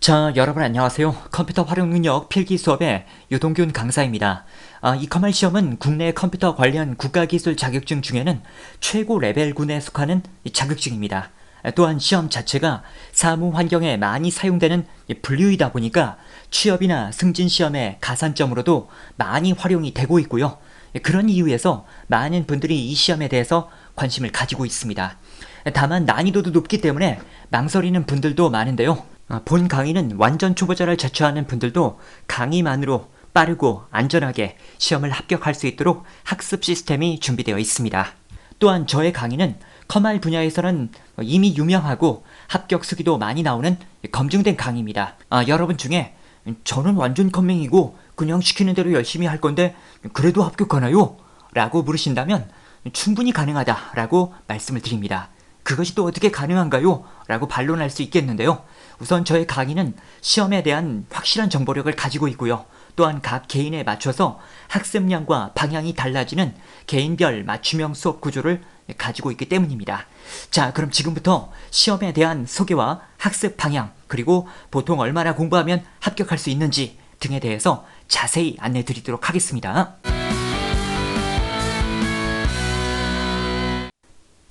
자, 여러분 안녕하세요. 컴퓨터 활용 능력 필기 수업의 유동균 강사입니다. 이 커말 시험은 국내 컴퓨터 관련 국가기술 자격증 중에는 최고 레벨군에 속하는 자격증입니다. 또한 시험 자체가 사무 환경에 많이 사용되는 분류이다 보니까 취업이나 승진 시험의 가산점으로도 많이 활용이 되고 있고요. 그런 이유에서 많은 분들이 이 시험에 대해서 관심을 가지고 있습니다. 다만 난이도도 높기 때문에 망설이는 분들도 많은데요. 본 강의는 완전 초보자를 자처하는 분들도 강의만으로 빠르고 안전하게 시험을 합격할 수 있도록 학습 시스템이 준비되어 있습니다. 또한 저의 강의는 커말 분야에서는 이미 유명하고 합격 수기도 많이 나오는 검증된 강의입니다. 여러분 중에 저는 완전 컴맹이고 그냥 시키는 대로 열심히 할 건데 그래도 합격하나요? 라고 물으신다면 충분히 가능하다 라고 말씀을 드립니다. 그것이 또 어떻게 가능한가요? 라고 반론할 수 있겠는데요. 우선 저의 강의는 시험에 대한 확실한 정보력을 가지고 있고요. 또한 각 개인에 맞춰서 학습량과 방향이 달라지는 개인별 맞춤형 수업 구조를 가지고 있기 때문입니다. 자, 그럼 지금부터 시험에 대한 소개와 학습 방향, 그리고 보통 얼마나 공부하면 합격할 수 있는지 등에 대해서 자세히 안내 드리도록 하겠습니다.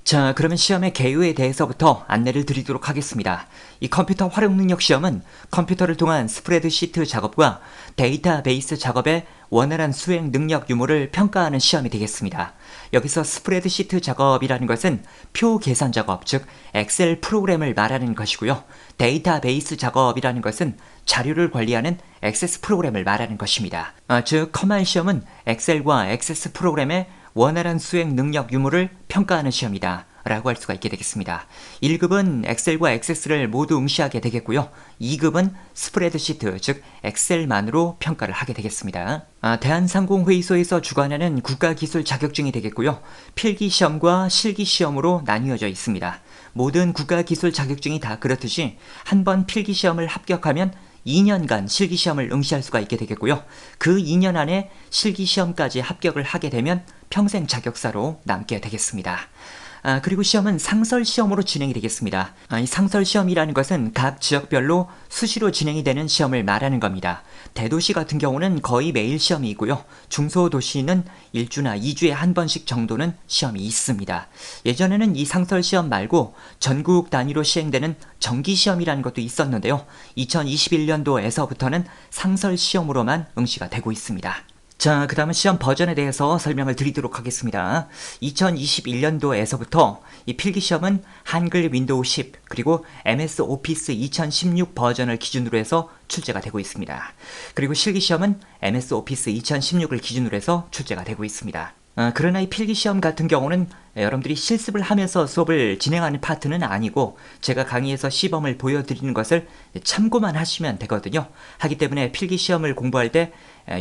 자, 그러면 시험의 개요에 대해서부터 안내를 드리도록 하겠습니다. 이 컴퓨터 활용 능력 시험은 컴퓨터를 통한 스프레드시트 작업과 데이터베이스 작업의 원활한 수행 능력 유무를 평가하는 시험이 되겠습니다. 여기서 스프레드시트 작업이라는 것은 표 계산 작업, 즉 엑셀 프로그램을 말하는 것이고요. 데이터베이스 작업이라는 것은 자료를 관리하는 액세스 프로그램을 말하는 것입니다. 즉 커말 시험은 엑셀과 액세스 프로그램의 원활한 수행 능력 유무를 평가하는 시험이다 라고 할 수가 있게 되겠습니다. 1급은 엑셀과 액세스를 모두 응시하게 되겠고요. 2급은 스프레드시트, 즉 엑셀만으로 평가를 하게 되겠습니다. 대한상공회의소에서 주관하는 국가기술 자격증이 되겠고요. 필기시험과 실기시험으로 나뉘어져 있습니다. 모든 국가기술 자격증이 다 그렇듯이 한 번 필기시험을 합격하면 2년간 실기시험을 응시할 수가 있게 되겠고요. 그 2년 안에 실기시험까지 합격을 하게 되면 평생 자격사로 남게 되겠습니다. 그리고 시험은 상설시험으로 진행이 되겠습니다. 이 상설시험이라는 것은 각 지역별로 수시로 진행이 되는 시험을 말하는 겁니다. 대도시 같은 경우는 거의 매일 시험이 있고요. 중소도시는 1주나 2주에 한 번씩 정도는 시험이 있습니다. 예전에는 이 상설시험 말고 전국 단위로 시행되는 정기시험이라는 것도 있었는데요. 2021년도에서부터는 상설시험으로만 응시가 되고 있습니다. 자, 그 다음은 시험 버전에 대해서 설명을 드리도록 하겠습니다. 2021년도에서부터 이 필기시험은 한글 윈도우 10 그리고 MS 오피스 2016 버전을 기준으로 해서 출제가 되고 있습니다. 그리고 실기시험은 MS 오피스 2016을 기준으로 해서 출제가 되고 있습니다. 그러나 이 필기시험 같은 경우는 여러분들이 실습을 하면서 수업을 진행하는 파트는 아니고 제가 강의에서 시범을 보여드리는 것을 참고만 하시면 되거든요. 하기 때문에 필기시험을 공부할 때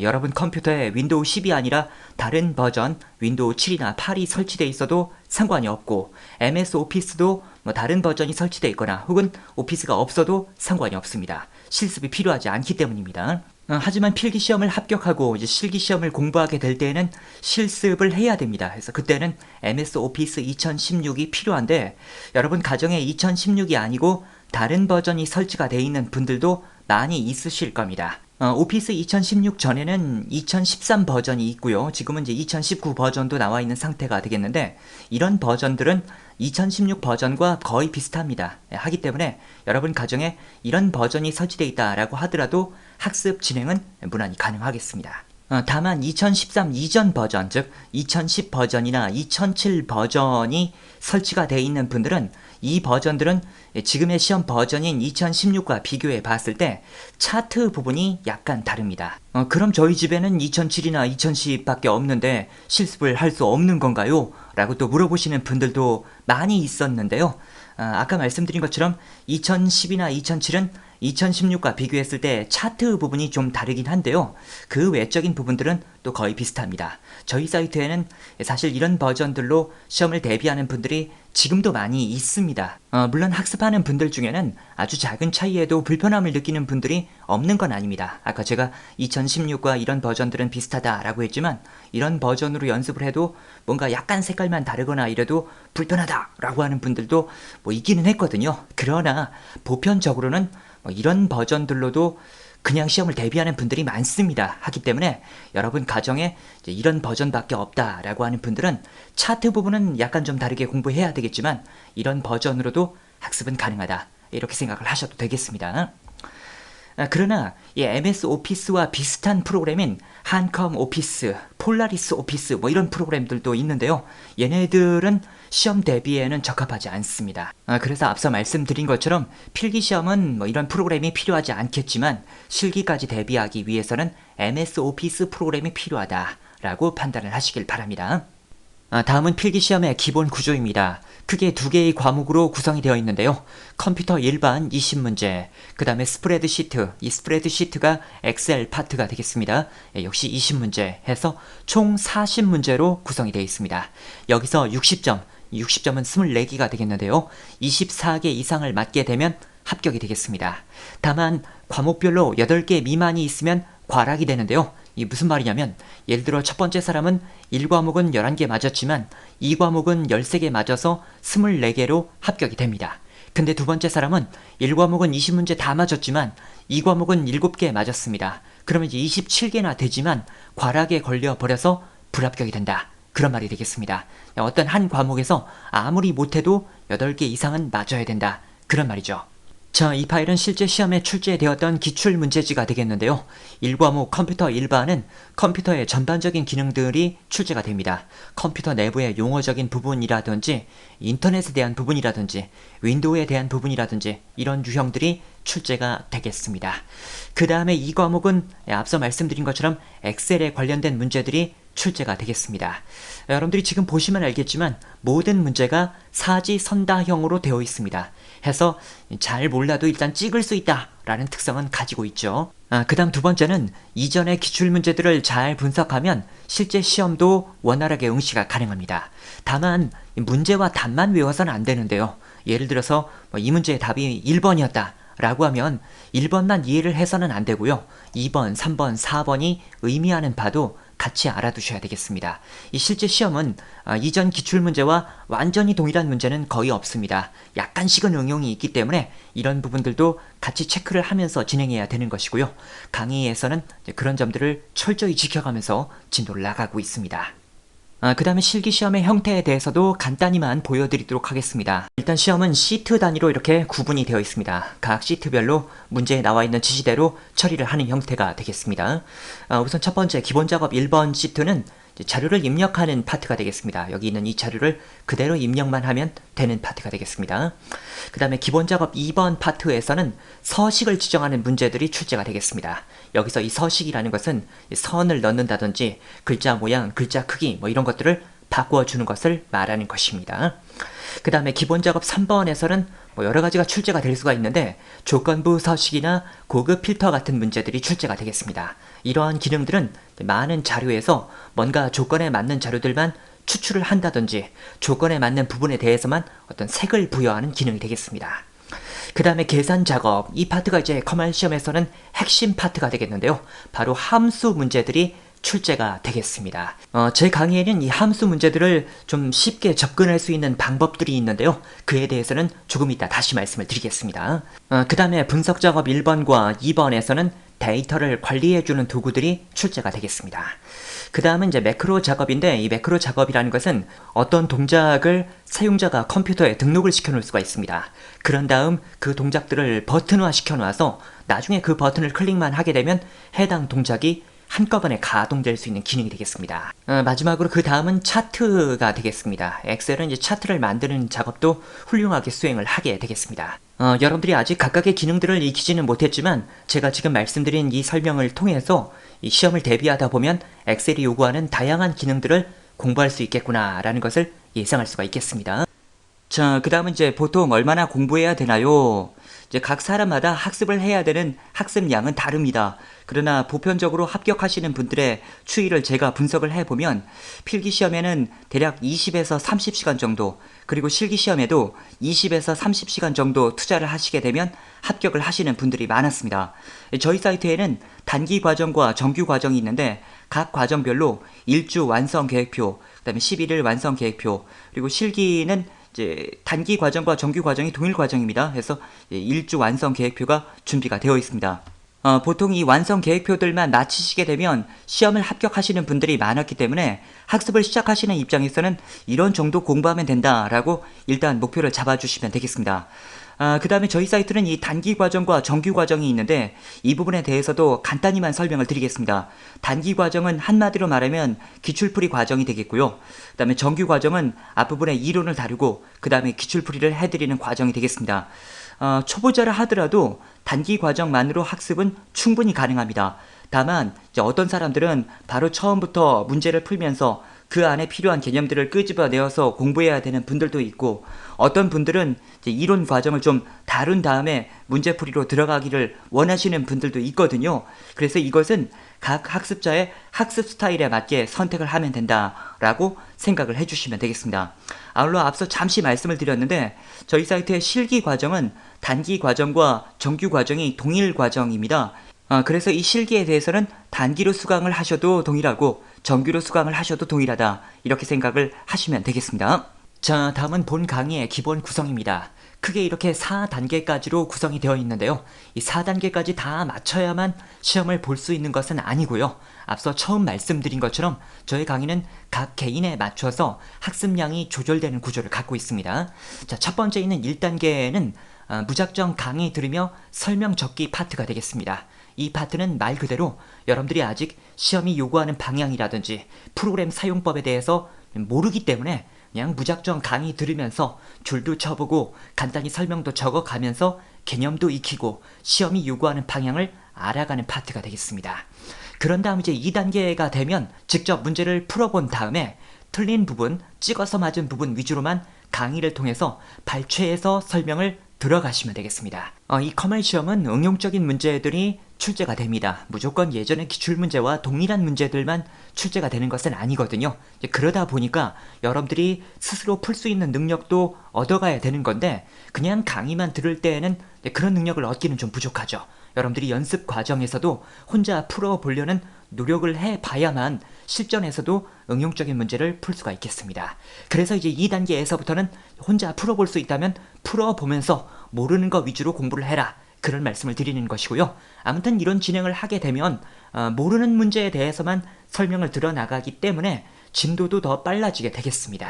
여러분 컴퓨터에 윈도우 10이 아니라 다른 버전 윈도우 7이나 8이 설치되어 있어도 상관이 없고 MS 오피스도 다른 버전이 설치되어 있거나 혹은 오피스가 없어도 상관이 없습니다. 실습이 필요하지 않기 때문입니다. 하지만 필기시험을 합격하고 이제 실기시험을 공부하게 될 때에는 실습을 해야 됩니다. 그래서 그때는 MS 오피스 2016이 필요한데 여러분 가정에 2016이 아니고 다른 버전이 설치가 되어 있는 분들도 많이 있으실 겁니다. 오피스 2016 전에는 2013 버전이 있고요. 지금은 이제 2019 버전도 나와 있는 상태가 되겠는데 이런 버전들은 2016 버전과 거의 비슷합니다. 하기 때문에 여러분 가정에 이런 버전이 설치되어 있다라고 하더라도 학습 진행은 무난히 가능하겠습니다. 다만 2013 이전 버전, 즉 2010 버전이나 2007 버전이 설치가 되어 있는 분들은 이 버전들은 지금의 시험 버전인 2016과 비교해 봤을 때 차트 부분이 약간 다릅니다. 그럼 저희 집에는 2007이나 2010밖에 없는데 실습을 할 수 없는 건가요? 라고 또 물어보시는 분들도 많이 있었는데요. 아까 말씀드린 것처럼 2010이나 2007은 2016과 비교했을 때 차트 부분이 좀 다르긴 한데요. 그 외적인 부분들은 또 거의 비슷합니다. 저희 사이트에는 사실 이런 버전들로 시험을 대비하는 분들이 지금도 많이 있습니다. 물론 학습하는 분들 중에는 아주 작은 차이에도 불편함을 느끼는 분들이 없는 건 아닙니다. 아까 제가 2016과 이런 버전들은 비슷하다라고 했지만 이런 버전으로 연습을 해도 뭔가 약간 색깔만 다르거나 이래도 불편하다라고 하는 분들도 뭐 있기는 했거든요. 그러나 보편적으로는 뭐 이런 버전들로도 그냥 시험을 대비하는 분들이 많습니다. 하기 때문에 여러분 가정에 이제 이런 버전밖에 없다라고 하는 분들은 차트 부분은 약간 좀 다르게 공부해야 되겠지만 이런 버전으로도 학습은 가능하다. 이렇게 생각을 하셔도 되겠습니다. 그러나 이 MS 오피스와 비슷한 프로그램인 한컴 오피스, 폴라리스 오피스 뭐 이런 프로그램들도 있는데요. 얘네들은 시험 대비에는 적합하지 않습니다. 그래서 앞서 말씀드린 것처럼 필기시험은 뭐 이런 프로그램이 필요하지 않겠지만 실기까지 대비하기 위해서는 MS 오피스 프로그램이 필요하다라고 판단을 하시길 바랍니다. 다음은 필기시험의 기본 구조입니다. 크게 두 개의 과목으로 구성이 되어 있는데요. 컴퓨터 일반 20문제, 그 다음에 스프레드시트, 이 스프레드시트가 엑셀 파트가 되겠습니다. 역시 20문제 해서 총 40문제로 구성이 되어 있습니다. 여기서 60점, 60점은 24개가 되겠는데요. 24개 이상을 맞게 되면 합격이 되겠습니다. 다만 과목별로 8개 미만이 있으면 과락이 되는데요. 이 무슨 말이냐면 예를 들어 첫 번째 사람은 1과목은 11개 맞았지만 2과목은 13개 맞아서 24개로 합격이 됩니다. 근데 두 번째 사람은 1과목은 20문제 다 맞았지만 2과목은 7개 맞았습니다. 그러면 이제 27개나 되지만 과락에 걸려 버려서 불합격이 된다. 그런 말이 되겠습니다. 어떤 한 과목에서 아무리 못해도 8개 이상은 맞아야 된다. 그런 말이죠. 자, 이 파일은 실제 시험에 출제되었던 기출문제지가 되겠는데요. 1과목 컴퓨터 일반은 컴퓨터의 전반적인 기능들이 출제가 됩니다. 컴퓨터 내부의 용어적인 부분이라든지 인터넷에 대한 부분이라든지 윈도우에 대한 부분이라든지 이런 유형들이 출제가 되겠습니다. 그 다음에 2과목은 앞서 말씀드린 것처럼 엑셀에 관련된 문제들이 출제가 되겠습니다. 여러분들이 지금 보시면 알겠지만 모든 문제가 사지선다형으로 되어 있습니다. 해서 잘 몰라도 일단 찍을 수 있다라는 특성은 가지고 있죠. 그 다음 두 번째는 이전의 기출문제들을 잘 분석하면 실제 시험도 원활하게 응시가 가능합니다. 다만 문제와 답만 외워서는 안 되는데요. 예를 들어서 이 문제의 답이 1번이었다 라고 하면 1번만 이해를 해서는 안 되고요. 2번, 3번, 4번이 의미하는 바도 같이 알아두셔야 되겠습니다. 이 실제 시험은 이전 기출문제와 완전히 동일한 문제는 거의 없습니다. 약간씩은 응용이 있기 때문에 이런 부분들도 같이 체크를 하면서 진행해야 되는 것이고요. 강의에서는 그런 점들을 철저히 지켜가면서 진도를 나가고 있습니다. 그 다음에 실기시험의 형태에 대해서도 간단히만 보여드리도록 하겠습니다. 일단 시험은 시트 단위로 이렇게 구분이 되어 있습니다. 각 시트별로 문제에 나와 있는 지시대로 처리를 하는 형태가 되겠습니다. 우선 첫 번째 기본작업 1번 시트는 자료를 입력하는 파트가 되겠습니다. 여기 있는 이 자료를 그대로 입력만 하면 되는 파트가 되겠습니다. 그 다음에 기본작업 2번 파트에서는 서식을 지정하는 문제들이 출제가 되겠습니다. 여기서 이 서식이라는 것은 선을 넣는다든지 글자 모양, 글자 크기 뭐 이런 것들을 바꿔주는 것을 말하는 것입니다. 그 다음에 기본작업 3번에서는 여러 가지가 출제가 될 수가 있는데 조건부 서식이나 고급 필터 같은 문제들이 출제가 되겠습니다. 이러한 기능들은 많은 자료에서 뭔가 조건에 맞는 자료들만 추출을 한다든지 조건에 맞는 부분에 대해서만 어떤 색을 부여하는 기능이 되겠습니다. 그 다음에 계산 작업, 이 파트가 이제 커말 시험에서는 핵심 파트가 되겠는데요. 바로 함수 문제들이 출제가 되겠습니다. 제 강의에는 이 함수 문제들을 좀 쉽게 접근할 수 있는 방법들이 있는데요. 그에 대해서는 조금 이따 다시 말씀을 드리겠습니다. 그 다음에 분석 작업 1번과 2번에서는 데이터를 관리해주는 도구들이 출제가 되겠습니다. 그 다음은 이제 매크로 작업인데 이 매크로 작업이라는 것은 어떤 동작을 사용자가 컴퓨터에 등록을 시켜 놓을 수가 있습니다. 그런 다음 그 동작들을 버튼화 시켜 놓아서 나중에 그 버튼을 클릭만 하게 되면 해당 동작이 한꺼번에 가동될 수 있는 기능이 되겠습니다. 마지막으로 그 다음은 차트가 되겠습니다. 엑셀은 이제 차트를 만드는 작업도 훌륭하게 수행을 하게 되겠습니다. 여러분들이 아직 각각의 기능들을 익히지는 못했지만 제가 지금 말씀드린 이 설명을 통해서 이 시험을 대비하다 보면 엑셀이 요구하는 다양한 기능들을 공부할 수 있겠구나 라는 것을 예상할 수가 있겠습니다. 자, 그 다음은 이제 보통 얼마나 공부해야 되나요? 이제 각 사람마다 학습을 해야 되는 학습량은 다릅니다. 그러나 보편적으로 합격하시는 분들의 추이를 제가 분석을 해보면 필기시험에는 대략 20에서 30시간 정도, 그리고 실기시험에도 20에서 30시간 정도 투자를 하시게 되면 합격을 하시는 분들이 많았습니다. 저희 사이트에는 단기 과정과 정규 과정이 있는데 각 과정별로 1주 완성 계획표, 그 다음에 11일 완성 계획표, 그리고 실기는 이제 단기 과정과 정규 과정이 동일 과정입니다. 그래서 1주 완성 계획표가 준비가 되어 있습니다. 보통 이 완성 계획표들만 마치시게 되면 시험을 합격하시는 분들이 많았기 때문에 학습을 시작하시는 입장에서는 이런 정도 공부하면 된다라고 일단 목표를 잡아주시면 되겠습니다. 그 다음에 저희 사이트는 이 단기 과정과 정규 과정이 있는데 이 부분에 대해서도 간단히만 설명을 드리겠습니다. 단기 과정은 한마디로 말하면 기출풀이 과정이 되겠고요. 그 다음에 정규 과정은 앞부분에 이론을 다루고 그 다음에 기출풀이를 해드리는 과정이 되겠습니다. 초보자라 하더라도 단기 과정만으로 학습은 충분히 가능합니다. 다만 이제 어떤 사람들은 바로 처음부터 문제를 풀면서 그 안에 필요한 개념들을 끄집어내어서 공부해야 되는 분들도 있고, 어떤 분들은 이제 이론 과정을 좀 다룬 다음에 문제풀이로 들어가기를 원하시는 분들도 있거든요. 그래서 이것은 각 학습자의 학습 스타일에 맞게 선택을 하면 된다라고 생각을 해주시면 되겠습니다. 아울러 앞서 잠시 말씀을 드렸는데 저희 사이트의 실기 과정은 단기 과정과 정규 과정이 동일 과정입니다. 그래서 이 실기에 대해서는 단기로 수강을 하셔도 동일하고 정규로 수강을 하셔도 동일하다, 이렇게 생각을 하시면 되겠습니다. 자, 다음은 본 강의의 기본 구성입니다. 크게 이렇게 4단계까지로 구성이 되어 있는데요. 이 4단계까지 다 맞춰야만 시험을 볼 수 있는 것은 아니고요. 앞서 처음 말씀드린 것처럼 저희 강의는 각 개인에 맞춰서 학습량이 조절되는 구조를 갖고 있습니다. 자, 첫 번째 있는 1단계는 무작정 강의 들으며 설명 적기 파트가 되겠습니다. 이 파트는 말 그대로 여러분들이 아직 시험이 요구하는 방향이라든지 프로그램 사용법에 대해서 모르기 때문에 그냥 무작정 강의 들으면서 줄도 쳐보고 간단히 설명도 적어가면서 개념도 익히고 시험이 요구하는 방향을 알아가는 파트가 되겠습니다. 그런 다음 이제 2단계가 되면 직접 문제를 풀어본 다음에 틀린 부분, 찍어서 맞은 부분 위주로만 강의를 통해서 발췌해서 설명을 들어가시면 되겠습니다. 이 커먼 시험은 응용적인 문제들이 출제가 됩니다. 무조건 예전의 기출문제와 동일한 문제들만 출제가 되는 것은 아니거든요. 그러다 보니까 여러분들이 스스로 풀 수 있는 능력도 얻어가야 되는 건데 그냥 강의만 들을 때에는 그런 능력을 얻기는 좀 부족하죠. 여러분들이 연습 과정에서도 혼자 풀어보려는 노력을 해봐야만 실전에서도 응용적인 문제를 풀 수가 있겠습니다. 그래서 이제 2단계에서부터는 혼자 풀어볼 수 있다면 풀어보면서 모르는 것 위주로 공부를 해라, 그런 말씀을 드리는 것이고요. 아무튼 이런 진행을 하게 되면 모르는 문제에 대해서만 설명을 들어나가기 때문에 진도도 더 빨라지게 되겠습니다.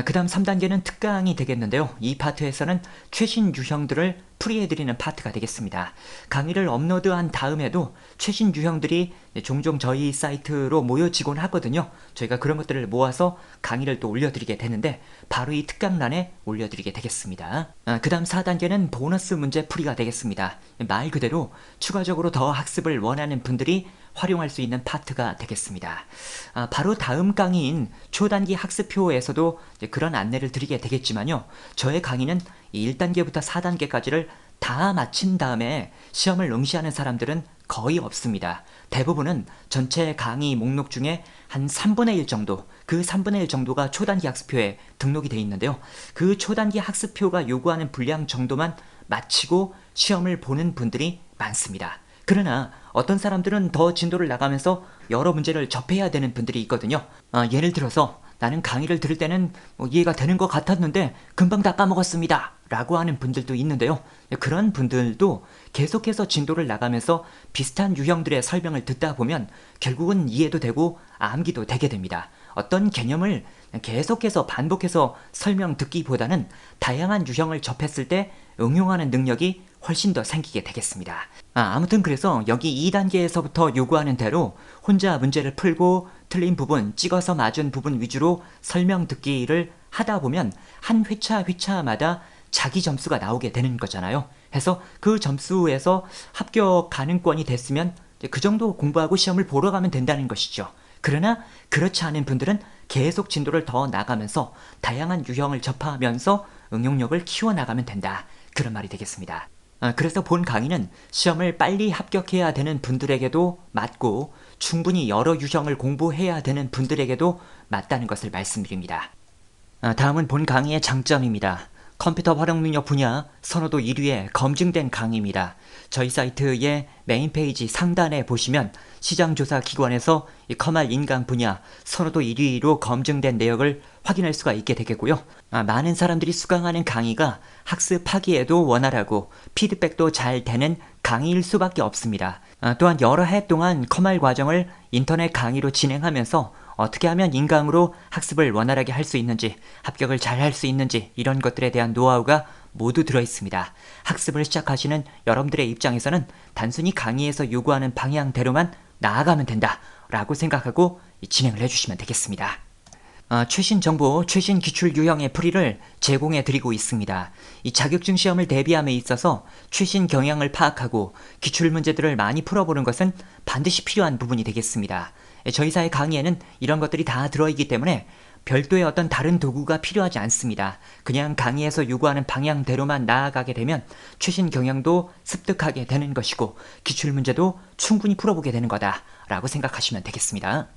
그 다음 3단계는 특강이 되겠는데요. 이 파트에서는 최신 유형들을 풀이해드리는 파트가 되겠습니다. 강의를 업로드한 다음에도 최신 유형들이 종종 저희 사이트로 모여지곤 하거든요. 저희가 그런 것들을 모아서 강의를 또 올려드리게 되는데 바로 이 특강란에 올려드리게 되겠습니다. 그 다음 4단계는 보너스 문제 풀이가 되겠습니다. 말 그대로 추가적으로 더 학습을 원하는 분들이 활용할 수 있는 파트가 되겠습니다. 바로 다음 강의인 초단기 학습표에서도 그런 안내를 드리게 되겠지만요. 저의 강의는 1단계부터 4단계까지를 다 마친 다음에 시험을 응시하는 사람들은 거의 없습니다. 대부분은 전체 강의 목록 중에 한 3분의 1 정도, 그 3분의 1 정도가 초단기 학습표에 등록이 되어 있는데요. 그 초단기 학습표가 요구하는 분량 정도만 마치고 시험을 보는 분들이 많습니다. 그러나 어떤 사람들은 더 진도를 나가면서 여러 문제를 접해야 되는 분들이 있거든요. 예를 들어서 나는 강의를 들을 때는 이해가 되는 것 같았는데 금방 다 까먹었습니다 라고 하는 분들도 있는데요. 그런 분들도 계속해서 진도를 나가면서 비슷한 유형들의 설명을 듣다 보면 결국은 이해도 되고 암기도 되게 됩니다. 어떤 개념을 계속해서 반복해서 설명 듣기보다는 다양한 유형을 접했을 때 응용하는 능력이 훨씬 더 생기게 되겠습니다. 아무튼 그래서 여기 2단계에서부터 요구하는 대로 혼자 문제를 풀고 틀린 부분, 찍어서 맞은 부분 위주로 설명 듣기를 하다 보면 한 회차마다 자기 점수가 나오게 되는 거잖아요. 해서 그 점수에서 합격 가능권이 됐으면 그 정도 공부하고 시험을 보러 가면 된다는 것이죠. 그러나 그렇지 않은 분들은 계속 진도를 더 나가면서 다양한 유형을 접하면서 응용력을 키워나가면 된다, 그런 말이 되겠습니다. 그래서 본 강의는 시험을 빨리 합격해야 되는 분들에게도 맞고 충분히 여러 유형을 공부해야 되는 분들에게도 맞다는 것을 말씀드립니다. 다음은 본 강의의 장점입니다. 컴퓨터 활용 능력 분야 선호도 1위에 검증된 강의입니다. 저희 사이트의 메인 페이지 상단에 보시면 시장조사 기관에서 이 컴활 인강 분야 선호도 1위로 검증된 내역을 확인할 수가 있게 되겠고요. 많은 사람들이 수강하는 강의가 학습하기에도 원활하고 피드백도 잘 되는 강의일 수밖에 없습니다. 또한 여러 해 동안 컴활 과정을 인터넷 강의로 진행하면서 어떻게 하면 인강으로 학습을 원활하게 할 수 있는지, 합격을 잘 할 수 있는지 이런 것들에 대한 노하우가 모두 들어있습니다. 학습을 시작하시는 여러분들의 입장에서는 단순히 강의에서 요구하는 방향대로만 나아가면 된다 라고 생각하고 진행을 해주시면 되겠습니다. 최신 정보, 최신 기출 유형의 풀이를 제공해 드리고 있습니다. 이 자격증 시험을 대비함에 있어서 최신 경향을 파악하고 기출 문제들을 많이 풀어보는 것은 반드시 필요한 부분이 되겠습니다. 저희사의 강의에는 이런 것들이 다 들어있기 때문에 별도의 어떤 다른 도구가 필요하지 않습니다. 그냥 강의에서 요구하는 방향대로만 나아가게 되면 최신 경향도 습득하게 되는 것이고 기출 문제도 충분히 풀어보게 되는 거다라고 생각하시면 되겠습니다.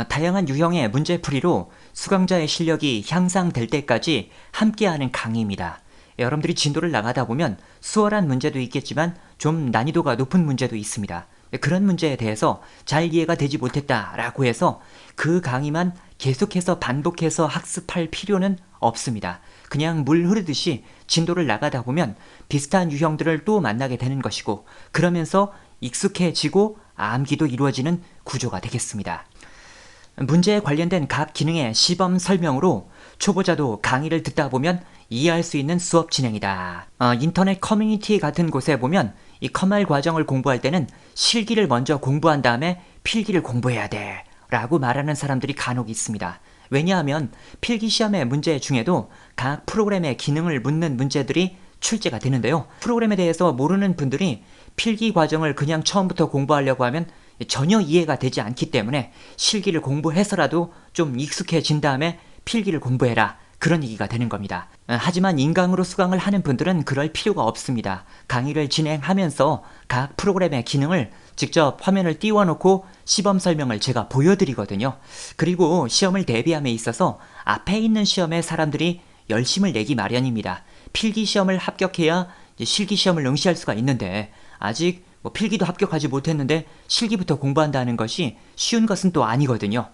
다양한 유형의 문제풀이로 수강자의 실력이 향상될 때까지 함께하는 강의입니다. 여러분들이 진도를 나가다 보면 수월한 문제도 있겠지만 좀 난이도가 높은 문제도 있습니다. 그런 문제에 대해서 잘 이해가 되지 못했다라고 해서 그 강의만 계속해서 반복해서 학습할 필요는 없습니다. 그냥 물 흐르듯이 진도를 나가다 보면 비슷한 유형들을 또 만나게 되는 것이고 그러면서 익숙해지고 암기도 이루어지는 구조가 되겠습니다. 문제에 관련된 각 기능의 시범 설명으로 초보자도 강의를 듣다 보면 이해할 수 있는 수업 진행이다. 인터넷 커뮤니티 같은 곳에 보면 이 컴활 과정을 공부할 때는 실기를 먼저 공부한 다음에 필기를 공부해야 돼 라고 말하는 사람들이 간혹 있습니다. 왜냐하면 필기 시험의 문제 중에도 각 프로그램의 기능을 묻는 문제들이 출제가 되는데요. 프로그램에 대해서 모르는 분들이 필기 과정을 그냥 처음부터 공부하려고 하면 전혀 이해가 되지 않기 때문에 실기를 공부해서라도 좀 익숙해진 다음에 필기를 공부해라 그런 얘기가 되는 겁니다. 하지만 인강으로 수강을 하는 분들은 그럴 필요가 없습니다. 강의를 진행하면서 각 프로그램의 기능을 직접 화면을 띄워놓고 시범 설명을 제가 보여드리거든요. 그리고 시험을 대비함에 있어서 앞에 있는 시험에 사람들이 열심을 내기 마련입니다. 필기 시험을 합격해야 실기 시험을 응시할 수가 있는데 아직 필기도 합격하지 못했는데 실기부터 공부한다는 것이 쉬운 것은 또 아니거든요.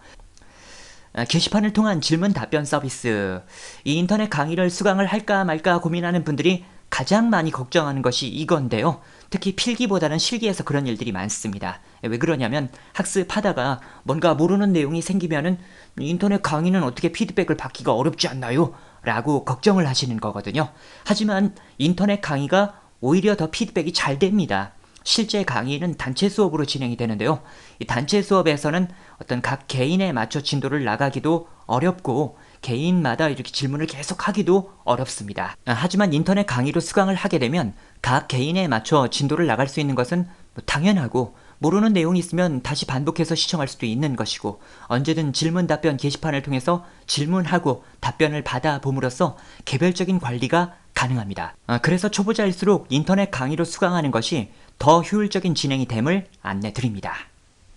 게시판을 통한 질문 답변 서비스. 이 인터넷 강의를 수강을 할까 말까 고민하는 분들이 가장 많이 걱정하는 것이 이건데요. 특히 필기보다는 실기에서 그런 일들이 많습니다. 왜 그러냐면 학습하다가 뭔가 모르는 내용이 생기면은 인터넷 강의는 어떻게 피드백을 받기가 어렵지 않나요? 라고 걱정을 하시는 거거든요. 하지만 인터넷 강의가 오히려 더 피드백이 잘 됩니다. 실제 강의는 단체 수업으로 진행이 되는데요. 이 단체 수업에서는 어떤 각 개인에 맞춰 진도를 나가기도 어렵고 개인마다 이렇게 질문을 계속 하기도 어렵습니다. 하지만 인터넷 강의로 수강을 하게 되면 각 개인에 맞춰 진도를 나갈 수 있는 것은 당연하고 모르는 내용이 있으면 다시 반복해서 시청할 수도 있는 것이고 언제든 질문 답변 게시판을 통해서 질문하고 답변을 받아봄으로써 개별적인 관리가 가능합니다. 그래서 초보자일수록 인터넷 강의로 수강하는 것이 더 효율적인 진행이 됨을 안내 드립니다.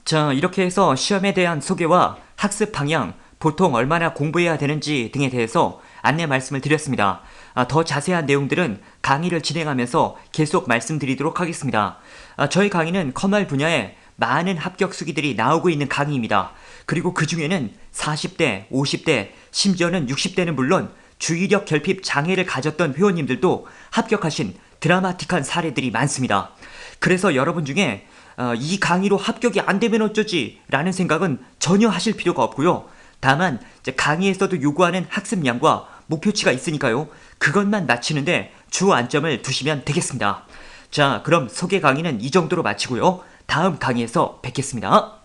자, 이렇게 해서 시험에 대한 소개와 학습 방향, 보통 얼마나 공부해야 되는지 등에 대해서 안내 말씀을 드렸습니다. 더 자세한 내용들은 강의를 진행하면서 계속 말씀드리도록 하겠습니다. 저희 강의는 컴활 분야에 많은 합격 수기들이 나오고 있는 강의입니다. 그리고 그 중에는 40대, 50대, 심지어는 60대는 물론 주의력 결핍 장애를 가졌던 회원님들도 합격하신 드라마틱한 사례들이 많습니다. 그래서 여러분 중에 이 강의로 합격이 안 되면 어쩌지 라는 생각은 전혀 하실 필요가 없고요. 다만 강의에서도 요구하는 학습량과 목표치가 있으니까요. 그것만 맞추는데 주 안점을 두시면 되겠습니다. 자, 그럼 소개 강의는 이 정도로 마치고요. 다음 강의에서 뵙겠습니다.